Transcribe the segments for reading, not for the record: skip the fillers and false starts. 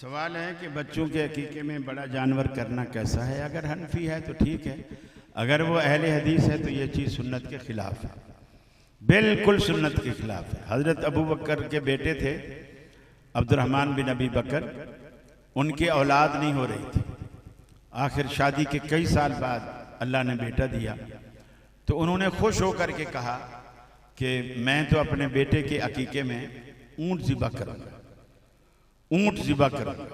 सवाल है कि बच्चों के अकीके में बड़ा जानवर करना कैसा है। अगर हनफी है तो ठीक है, अगर वो अहले हदीस है तो ये चीज़ सुन्नत के ख़िलाफ़ है, बिल्कुल सुन्नत के ख़िलाफ़ है। हज़रत अबू बकर के बेटे थे अब्दुर्रहमान बिन अबी बकर, उनकी औलाद नहीं हो रही थी। आखिर शादी के कई साल बाद अल्लाह ने बेटा दिया तो उन्होंने खुश होकर के कहा कि मैं तो अपने बेटे के अकीके में ऊँट ज़िबा करूँगा, ऊँट ज़िबा करूँगा।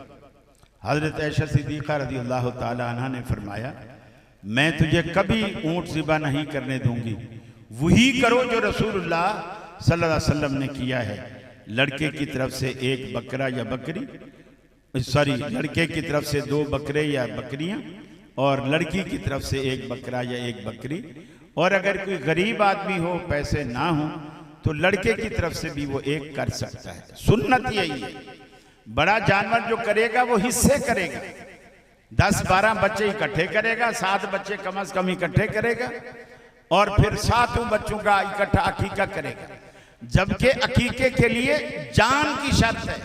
हज़रत आयशा सिद्दीक़ा रज़ियल्लाहु ताला अन्हा ने फरमाया, मैं तुझे कभी ऊँट ज़िबा नहीं करने दूंगी, वही करो जो रसूलुल्लाह सल्लल्लाहु अलैहि वसल्लम ने किया है। लड़के की तरफ से एक बकरा या बकरी, लड़के की तरफ से 2 बकरे या बकरियां, और लड़की की तरफ से 1 बकरा या 1 बकरी। और अगर कोई गरीब आदमी हो, पैसे ना हो, तो लड़के की तरफ से भी वो 1 कर सकता है। सुन्नत यही है, बड़ा जानवर जो करेगा वो हिस्से करेगा, 10-12 बच्चे इकट्ठे करेगा, 7 बच्चे कम से कम इकट्ठे करेगा, और फिर 7 बच्चों का इकट्ठा अकीका करेगा। जबकि अकीके के लिए जान की शर्त है।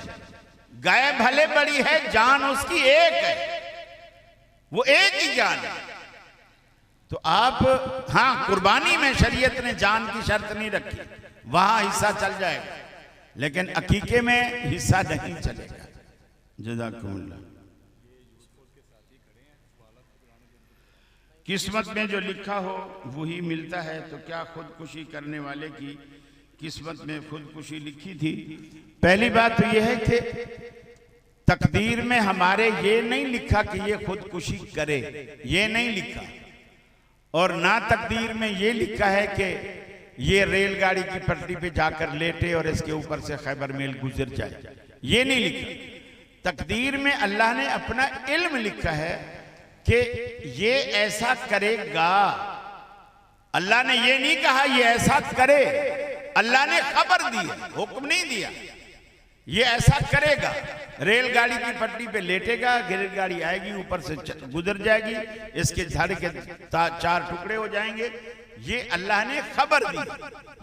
गाय भले बड़ी है, जान उसकी एक है, वो एक ही जान है। तो आप, हाँ, कुर्बानी में शरीयत ने जान की शर्त नहीं रखी, वहां हिस्सा चल जाएगा, लेकिन अकीके में हिस्सा नहीं चलेगा। जज़ाकुमुल्लाह। किस्मत में जो लिखा हो वही मिलता है, तो क्या खुदकुशी करने वाले की किस्मत में खुदकुशी लिखी थी? पहली बात तो यह है कि तकदीर में हमारे ये नहीं लिखा कि ये खुदकुशी करे, ये नहीं लिखा। और ना तकदीर में ये लिखा है कि ये रेलगाड़ी की पटरी पे जाकर लेटे और इसके ऊपर से खैबर मेल गुजर जाए, ये नहीं लिखा। तकदीर में अल्लाह ने अपना इल्म लिखा है कि ये ऐसा करेगा। अल्लाह ने ये नहीं कहा ये ऐसा करे, अल्लाह ने खबर दी, हुक्म नहीं दिया। ये ऐसा करेगा, रेलगाड़ी की पटरी पे लेटेगा, रेलगाड़ी आएगी, ऊपर से गुजर जाएगी, इसके धड़ के 4 टुकड़े हो जाएंगे। ये अल्लाह ने खबर दी,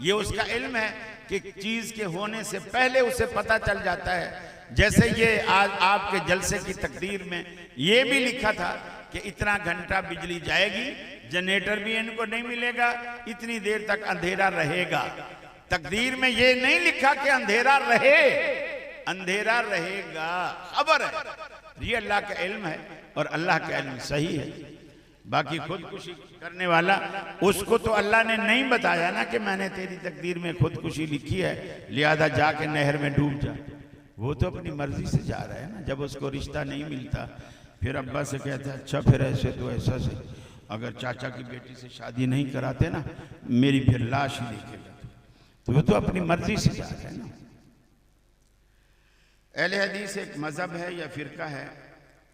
ये उसका इल्म है कि चीज के होने से पहले उसे पता चल जाता है। जैसे ये आज आपके जलसे की तकदीर में ये भी लिखा था कि इतना घंटा बिजली जाएगी, जनरेटर भी इनको नहीं मिलेगा, इतनी देर तक अंधेरा रहेगा। तकदीर में ये नहीं लिखा कि अंधेरा रहे, अंधेरा रहेगा, खबर है। ये अल्लाह का इल्म है और अल्लाह का इल्म सही है। बाकी खुदकुशी करने वाला, उसको तो अल्लाह ने नहीं बताया ना कि मैंने तेरी तकदीर में खुदकुशी लिखी है, लिहाजा जाके नहर में डूब जा। वो तो अपनी मर्जी से जा रहा है ना। जब उसको रिश्ता नहीं मिलता फिर अब्बा से कहता है, अच्छा फिर ऐसे तो ऐसा से, अगर चाचा की बेटी से शादी नहीं कराते ना, मेरी फिर लाश ही देखेगा। तो वो तो अपनी मर्जी से जा रहा है ना। अहले हदीस एक मजहब है या फिरका है?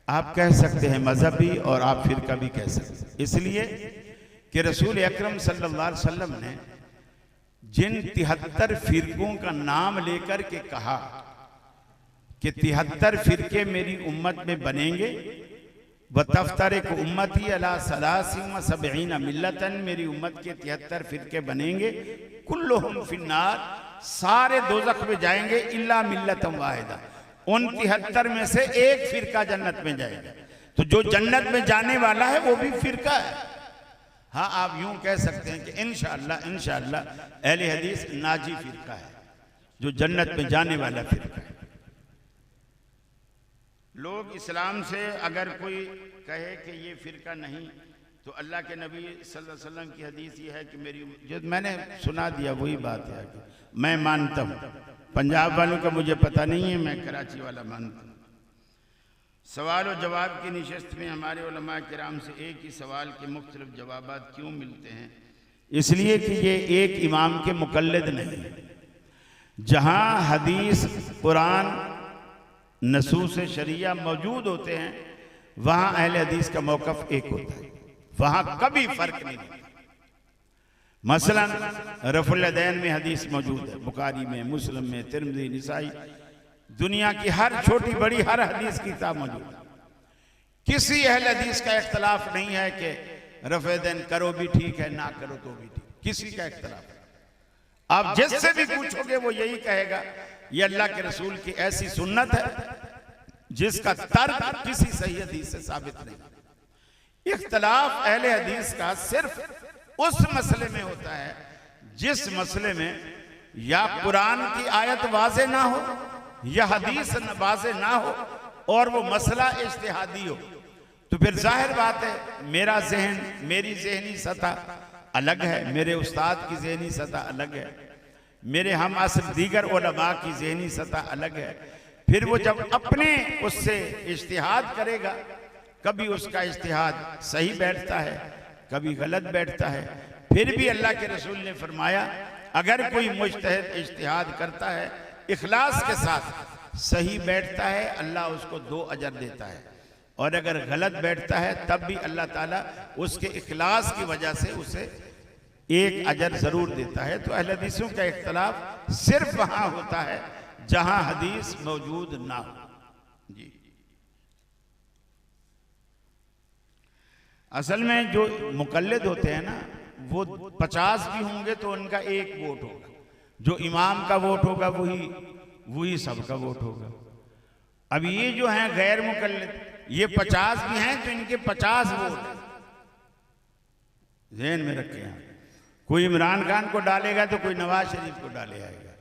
आप कह सकते हैं मजहब भी और आप फिरका भी कह सकते हैं, इसलिए कि रसूल अकरम सल्लल्लाहु अलैहि वसल्लम ने जिन 73 फिरकों का नाम लेकर के कहा कि 73 फिरके मेरी उम्मत में बनेंगे, व तफ्तरिक उम्मती अला 73 मिल्लतन, मेरी उम्मत के 73 फिरके बनेंगे, कुल्लुहुम फिन्नार, सारे दोज़ख में जाएंगे, इल्ला मिल्लतम वाहिदा, उन 73 में से एक फिरका जन्नत में जाएगा। तो जो जन्नत में जाने वाला है वो भी फिरका है। हाँ, आप यूं कह सकते हैं कि इंशाअल्लाह इंशाअल्लाह अहले हदीस नाजी फिरका है, जो जन्नत में जाने वाला फिरका है। लोग इस्लाम से अगर कोई कहे कि ये फिरका नहीं, तो अल्लाह के नबी सल्लल्लाहु अलैहि वसल्लम की हदीस ये है कि मेरी, जो मैंने सुना दिया वही बात है कि मैं मानता हूँ। पंजाब वालों का मुझे पता नहीं है, मैं कराची वाला मानता हूँ। सवाल और जवाब की नशिस्त में हमारे उलमा किराम से एक ही सवाल के मुख्तलिफ जवाबात क्यों मिलते हैं? इसलिए कि ये एक इमाम के मुकल्लिद नहीं है। जहाँ हदीस, कुरान, नसूस शरिया मौजूद होते हैं, वहाँ अहले हदीस का मौक़िफ़ एक होता है, वहाँ कभी फ़र्क नहीं होता। मसलन रफ़ुल यदैन में हदीस मौजूद है, बुखारी में, मुस्लिम में, तिरमिज़ी, निसाई, दुनिया की हर छोटी बड़ी हर हदीस की किताब मौजूद है। किसी अहले हदीस का इख्तलाफ नहीं है कि रफ़ यदैन करो भी ठीक है, ना करो तो भी ठीक, किसी का इख्तलाफ। आप जिससे भी पूछोगे वो यही कहेगा ये अल्लाह के रसूल की ऐसी सुन्नत है जिसका तर्क किसी सही हदीस से साबित नहीं। इख्तलाफ अहले हदीस का सिर्फ उस मसले में होता है जिस मसले में या कुरान की आयत वाज़े ना हो या हदीस वाज़े ना हो और वो मसला इज्तिहादी हो। तो फिर जाहिर बात है मेरा जहन, मेरी जहनी सतह अलग है, मेरे उस्ताद की जहनी सतह अलग है, मेरे हम असर दीगर उलमा की जहनी सतह अलग है। फिर वो जब अपने उससे इज्तिहाद करेगा, कभी उसका इज्तिहाद सही बैठता है, कभी गलत बैठता है। फिर भी अल्लाह के रसूल ने फरमाया अगर कोई मुज्तहिद इज्तिहाद करता है इखलास के साथ, सही बैठता है, अल्लाह उसको 2 अजर देता है, और अगर गलत बैठता है तब भी अल्लाह ताला उसके इखलास की वजह से उसे 1 अजर जरूर देता है। तो अहले हदीसों का इख्तलाफ सिर्फ वहां होता है जहां हदीस मौजूद ना हो। जी, असल में जो मुकल्लिद होते हैं ना, वो 50 भी होंगे तो उनका 1 वोट होगा, जो इमाम का वोट होगा वही सबका वोट होगा। अब ये जो हैं गैर मुकल्लिद, ये 50 भी हैं तो इनके 50 वोट ज़हन में रखें। यहाँ कोई इमरान खान को डालेगा तो कोई नवाज शरीफ को डाले आएगा,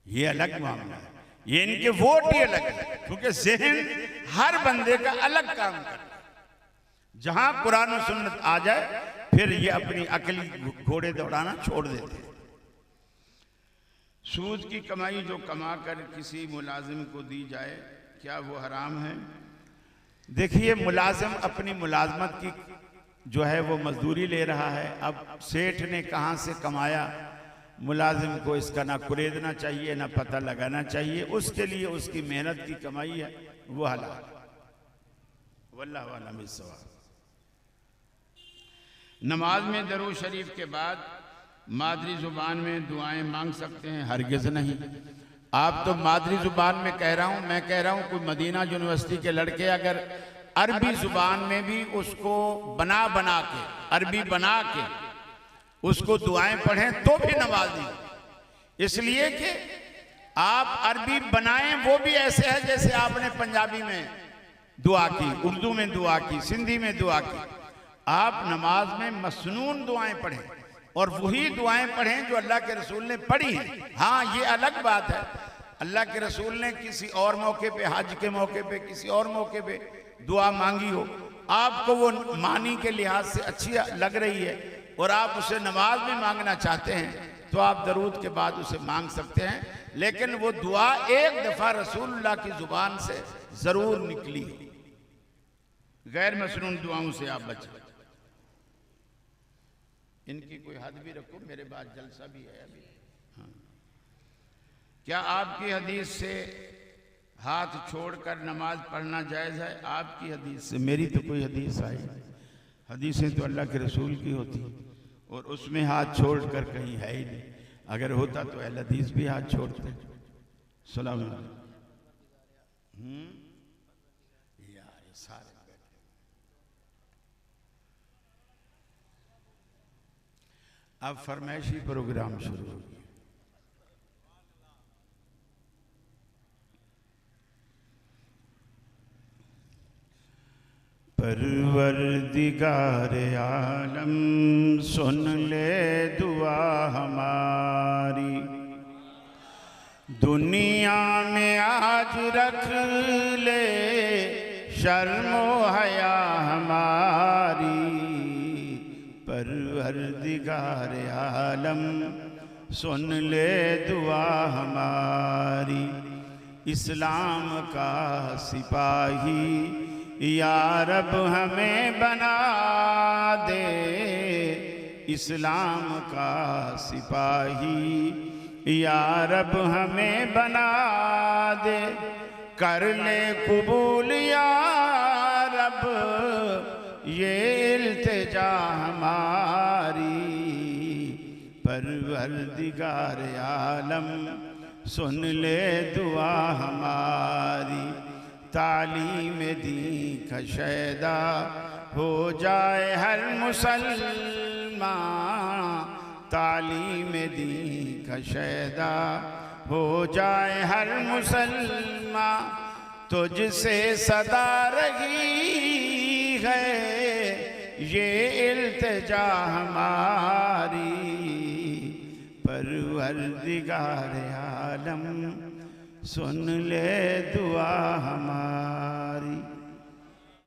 ये अलग मामला है। ये इनके वोट ही अलग है, क्योंकि ज़हन हर बंदे का अलग काम करता है। जहां कुरान और सुन्नत आ जाए फिर ये अपनी अकली घोड़े दौड़ाना छोड़ देते हैं। सूद की कमाई जो कमा कर किसी मुलाजिम को दी जाए, क्या वो हराम है? देखिए, मुलाजिम अपनी मुलाजमत की जो है वो मजदूरी ले रहा है। अब सेठ ने कहाँ से कमाया, मुलाजिम को इसका ना कुरेदना चाहिए ना पता लगाना चाहिए। उसके लिए उसकी मेहनत की कमाई है, वो हलाल। वल्लाहु अअलम बिस्सवाब। नमाज में दरूद शरीफ के बाद मादरी जुबान में दुआएं मांग सकते हैं? हरगिज़ नहीं। आप तो मादरी जुबान में कह रहा हूं, मैं कह रहा हूं कोई मदीना यूनिवर्सिटी के लड़के अगर अरबी जुबान में भी उसको बना के अरबी बना के उसको दुआएं पढ़ें तो भी नमाज नहीं। इसलिए कि आप अरबी बनाएं वो भी ऐसे है जैसे आपने पंजाबी में दुआ की, उर्दू में दुआ की, सिंधी में दुआ की। आप नमाज में मसनून दुआएं पढ़ें और वही दुआएं पढ़ें जो अल्लाह के रसूल ने पढ़ी हैं। हाँ, ये अलग बात है, अल्लाह के रसूल ने किसी और मौके पे, हज के मौके पे, किसी और मौके पे दुआ मांगी हो, आपको वो मानी के लिहाज से अच्छी लग रही है और आप उसे नमाज में मांगना चाहते हैं तो आप दरूद के बाद उसे मांग सकते हैं। लेकिन वो दुआ एक दफ़ा रसूलुल्लाह की जुबान से ज़रूर निकली। गैर मसनून दुआओं से आप बचें। इनकी कोई हद भी रखो, मेरे बाद जलसा भी है अभी। हाँ, क्या आपकी हदीस से हाथ छोड़कर नमाज पढ़ना जायज़ है? आपकी हदीस से? मेरी तो कोई हदीस आई नहीं। हदीसें तो अल्लाह के रसूल की होती और उसमें हाथ छोड़कर कहीं है ही नहीं। अगर होता तो अहले हदीस भी हाथ छोड़ते। सलाम यार सारे अब फरमाइशी प्रोग्राम शुरू हो गया। परवरदिगार आलम सुन ले दुआ हमारी, दुनिया में आज रख ले शर्मो हया हमारी। परवरदिगार आलम सुन ले दुआ हमारी, इस्लाम का सिपाही या रब हमें बना दे, इस्लाम का सिपाही या रब हमें बना दे। कर ले कबूल या रब ये इल्तिजा हमारी। परवरदिगार आलम सुन ले दुआ हमारी, तालीम दी कशैदा हो जाए हर मुसलमान, तालीम दी कशैदा हो जाए हर मुसलमान। तुझसे सदा रही है ये इल्तिजा हमारी, परवरदिगार आलम सुन ले दुआ हमारी।